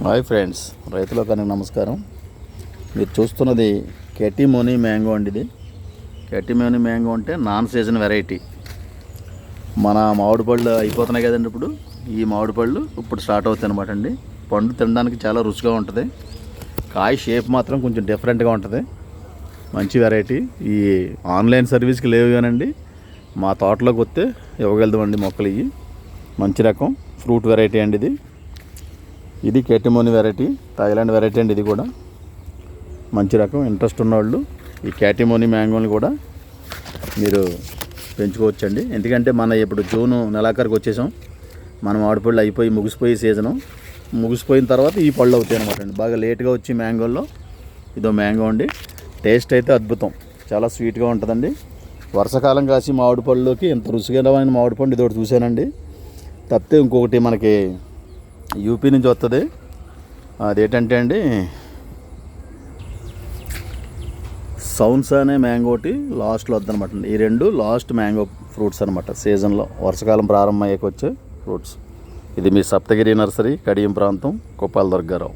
Hi friends, రైతులకు నమస్కారం. మీరు చూస్తున్నది కెటిమోని మ్యాంగో అండి. ఇది కెటిమోని మ్యాంగో అంటే నాన్ సీజన్ వెరైటీ. మన మామిడి పళ్ళు అయిపోతున్నాయి కదండి. ఇప్పుడు ఈ మామిడి పళ్ళు ఇప్పుడు స్టార్ట్ అవుతాయి అనమాట అండి. పండు తినడానికి చాలా రుచిగా ఉంటుంది. కాయ షేప్ మాత్రం కొంచెం డిఫరెంట్గా ఉంటుంది. మంచి వెరైటీ. ఈ ఆన్లైన్ సర్వీస్కి లేవు కానండి, మా తోటలోకి వస్తే ఇవ్వగలుగుతామండి మొక్కలు. ఇవి మంచి రకం ఫ్రూట్ వెరైటీ అండి. ఇది కెటిమోని వెరైటీ, థాయిలాండ్ వెరైటీ అండి. ఇది కూడా మంచి రకం. ఇంట్రెస్ట్ ఉన్నవాళ్ళు ఈ కెటిమోని మ్యాంగోని కూడా మీరు పెంచుకోవచ్చండి. ఎందుకంటే మన ఇప్పుడు జూన్ నెలాఖరికి వచ్చేసాం. మనం ఆడిపళ్ళు అయిపోయి ముగిసిపోయి సీజను ముగిసిపోయిన తర్వాత ఈ పళ్ళు అవుతాయి అనమాట అండి. బాగా లేట్గా వచ్చి మ్యాంగోల్లో ఇదో మ్యాంగో అండి. టేస్ట్ అయితే అద్భుతం, చాలా స్వీట్గా ఉంటుందండి. వర్షాకాలం కాసి మామిడి పళ్ళలోకి ఇంత రుచికరమైన మామిడి పండు ఇదొకటి చూశానండి. తప్పితే ఇంకొకటి మనకి యూపీ నుంచి వస్తుంది. అదేంటంటే అండి, సౌన్స్ అనే మ్యాంగో ఒకటి లాస్ట్లో వద్దనమాట అండి. ఈ రెండు లాస్ట్ మ్యాంగో ఫ్రూట్స్ అనమాట సీజన్లో, వర్షాకాలం ప్రారంభం అయ్యాక వచ్చే ఫ్రూట్స్. ఇది మీ సప్తగిరి నర్సరీ, కడియం ప్రాంతం, కొప్పాల దుర్గారావు.